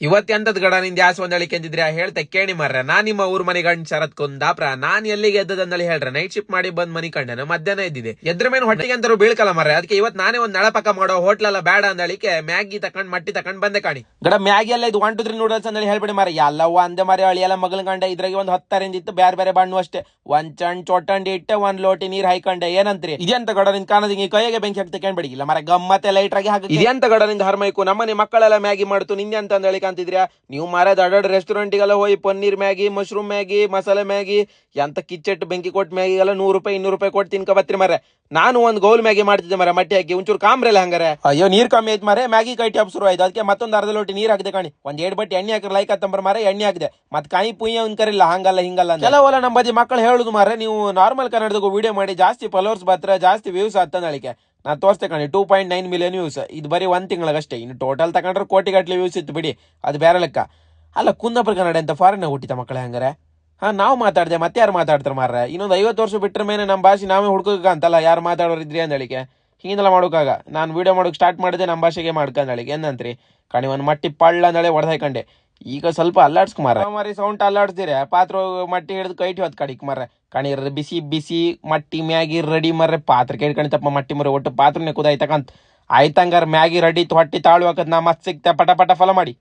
ಇವತ್ತೆಂತದ್ ಗಡ ನಿಂದ ಯಾಸ್ ಒಂದಳಿಕೆ ಅಂದಿದ್ರೆ ಹೇಳ್ತೆ ಕೇಳಿ ಮರ್ರ ನಾನ್ ನಿಮ್ಮ ಊರ್ ಮನೆ ಗಂಡ್ ಶರತ್ ಕುಂದಾಪ್ರ ನಾನ್ ಎಲ್ಲಿಗೆ ಎದ್ದದಂದಲ್ಲಿ ಹೇಳ್ರ ನೈಟ್ ಶಿಫ್ಟ್ ಮಾಡಿ ಬಂದ್ ಮನಿ ಕಂಡನ ಮಧ್ಯಾಹ್ನ ಇದ್ದಿದೆ ಎದ್ರ ಮೇಲೆ ಹೊಟ್ಟಿಗೆ ಅಂತರೂ ಬೀಳ್ಕಲ್ಲ ಮರ್ರ ಅದಕ್ಕೆ ಇವತ್ ನಾನೇ ಒಂದ್ ನಳಪಕ್ಕ ಮಾಡೋ ಹೋಟ್ಲೆಲ್ಲ ಬೇಡ ಅಂದಳಿಕೆ ಮ್ಯಾಗಿ ತಕೊಂಡ್ ಮಟ್ಟಿ ತಕೊಂಡ್ ಬಂದೆ ಕಾಣಿ ಗಡ ಮ್ಯಾಗಿ ಎಲ್ಲ ಇದು 1 2 3 ನೂಡಲ್ಸ್ ಅಂದೇಳಿ ಹೇಳ್ಬಿಡಿ ಮರ ಎಲ್ಲ ಒಂದೇ ಮರಿ ಅಳಿ ಎಲ್ಲ ಮಗಲ್ ಗಂಡ ಇದ್ರಾಗೆ ಒಂದ್ 10 ರಿಂದ ಇತ್ತು ಬೇರೆ ಬೇರೆ ಬಣ್ಣು ಅಷ್ಟೇ ಒಂದ್ ಚಂಡ್ ಚೊಟ್ಟಂಡಿ ಇಟ್ಟೆ ಒಂದ್ ಲೋಟಿ ನೀರ್ ಹಾಕೊಂಡೆ ಏನಂತ್ರಿ ಇದೆಂತ ಗಡ ನಿನ್ ಕಾಣದಿಂಗಿ ಕೈಗೆ ಬೆಂಕಿ ಹಾಕಿ ತಕೊಂಡ್ಬಿಡಿಲ್ಲ ಮರ ಗಮ್ಮತ್ತೆ ಲೈಟ್ರಾಗಿ ಹಾಕಿ ಇದೆಂತ ಗಡ ನಿಂದ ಹರ್ಮೈಕು ನಮ್ಮನೆ ಮಕ್ಕಳೆಲ್ಲ ಮ್ಯಾಗಿ ಮಾಡ್ತು ನಿಂದೆ ಅಂತ ಅಂದೇಳಿ ಕಾಂತಿದ್ರ್ಯಾ ನೀವು ಮಾರದ ಅಡ್ಡ ರೆಸ್ಟೋರೆಂಟ್ಗೆಲ್ಲ ಹೋಗಿ ಪನ್ನೀರ್ ಮ್ಯಾಗಿ ಮಶ್ರೂಮ್ ಮ್ಯಾಗಿ ಮಸಾಲೆ ಮ್ಯಾಗಿ ಎಂತ ಕಿಚ್ಚೆಟ್ಟು ಬೆಂಕಿ ಕೊಟ್ಟು ಮ್ಯಾಗಿಗೆಲ್ಲ 100 ರೂಪಾಯಿ 200 ರೂಪಾಯಿ ಕೊಟ್ಟು ತಿನ್ಕ ಬತ್ರಿ ಮರ ನಾನು ಒಂದ್ ಗೌಲ್ ಮ್ಯಾಗಿ ಮಾಡ್ತಿದ್ದೆ ಮರ ಮಟ್ಟಿ ಹಾಕಿ ಒಂಚೂರು ಕಾಮ್ರಲ್ಲ ಹಂಗಾರೆ ಅಯ್ಯೋ ನೀರ್ ಕಮ್ಮಿ ಐತ್ ಮರೆ ಮ್ಯಾಗಿ ಕೈ ಟ್ಯಾಪ್ ಶುರು ಆಯ್ತು ಅದಕ್ಕೆ ಮತ್ತೊಂದು ಅರ್ಧ ಲೋಟಿ ನೀರ್ ಹಾಕಿದೆ ಕಾಣಿ ಒಂದ್ 2 ಬಟ್ಟಿ ಎಣ್ಣೆ ಹಾಕಿ ಲೈಕ್ ಹತ್ತಂಬರ್ ಮರ ಎಣ್ಣೆ ಹಾಕಿದೆ ಮತ್ ಕಾಯಿ ಪುಯ್ಯ ಕರಿಲ್ಲ ಹಂಗಲ್ಲ ಹಿಂಗಲ್ಲ ಕೆಲವೆಲ್ಲ ನಮ್ಮ ಬದಿ ಮಕ್ಕಳು ಹೇಳುದು ಮಾರೆ ನೀವು ನಾರ್ಮಲ್ ಕನ್ನಡದಾಗ ವಿಡಿಯೋ ಮಾಡಿ ಜಾಸ್ತಿ ಫಾಲೋವರ್ಸ್ ಬತ್ರ ಜಾಸ್ತಿ ವ್ಯೂಸ್ ಆಗ್ತಂದಳಿಕೆ ನಾನು ತೋರಿಸ್ತೆ ಕಣಿ 2.9 ಮಿಲಿಯನ್ ವ್ಯೂಸ್ ಇದು ಬರೀ 1 ತಿಂಗಳಗಷ್ಟೇ ಇನ್ನು ಟೋಟಲ್ ತಗೊಂಡ್ರೆ ಕೋಟಿ ಗಟ್ಟಲೆ ವ್ಯೂಸ್ ಇತ್ತು ಬಿಡಿ ಅದು ಬೇರೆ ಲೆಕ್ಕ ಅಲ್ಲ ಕುಂದಾಪುರ ಕನ್ನಡ ಅಂತ ಫಾರಿನ್ ಹುಟ್ಟಿತ ಮಕ್ಕಳೇ ಹಂಗಾರೆ ನಾವು ಮಾತಾಡ್ದೆ ಮತ್ತೆ ಯಾರು ಮಾತಾಡ್ತಾರೆ ಮಾರ್ರೆ ಇನ್ನೊಂದು 50 ವರ್ಷ ಬಿಟ್ರ ಮೇಲೆ ನಮ್ಮ ಭಾಷೆ ನಾವೇ ಹುಡ್ಕೋಕ ಅಂತಲ್ಲ ಯಾರು ಮಾತಾಡೋರಿದ್ರಿ ಅಂದಳಿಕೆ ಹಿಂಗೆಲ್ಲ ಮಾಡೋಕಾಗ ನಾನು ವಿಡಿಯೋ ಮಾಡೋಕೆ ಸ್ಟಾರ್ಟ್ ಮಾಡಿದೆ ನಮ್ಮ ಭಾಷೆಗೆ ಮಾಡ್ಕೊಂಡಳಿಕೆ ಏನಂತ್ರಿ ಕಣಿ ಒಂದು ಮಟ್ಟಿ ಪಳ್ಳ ಅಂದಳೆ ಹೊಡೆದಾಯ್ಕಂಡೆ ಈಗ ಸ್ವಲ್ಪ ಅಲ್ಲಾಡ್ಸ್ಕ ಮಾರಿ ಸೌಂಡ್ ಅಲ್ಲಾಡ್ಸ್ದಿರ ಪಾತ್ರ ಮಟ್ಟಿ ಹಿಡಿದು ಕೈಟಿ ಹೊತ್ ಕಡಿಕ್ ಮರ್ರೆ ಕಣಿ ಬಿಸಿ ಬಿಸಿ ಮಟ್ಟಿ ಮ್ಯಾಗಿ ರೆಡಿ ಮರ್ರೆ ಪಾತ್ರ ಕೇಳ್ಕಣಿತಪ್ಪ ಮಟ್ಟಿ ಮರ ಒಟ್ಟು ಪಾತ್ರನೇ ಕುದಾಯ್ತಕಂತ ಆಯ್ತಂಗಾರ ಮ್ಯಾಗಿ ರೆಡಿ ಹೊಟ್ಟಿ ತಾಳು ಹಾಕದ್ ನಾ ಮತ್ ಸಿಗ್ತೆ ಪಟ ಪಟ ಫಲ ಮಾಡಿ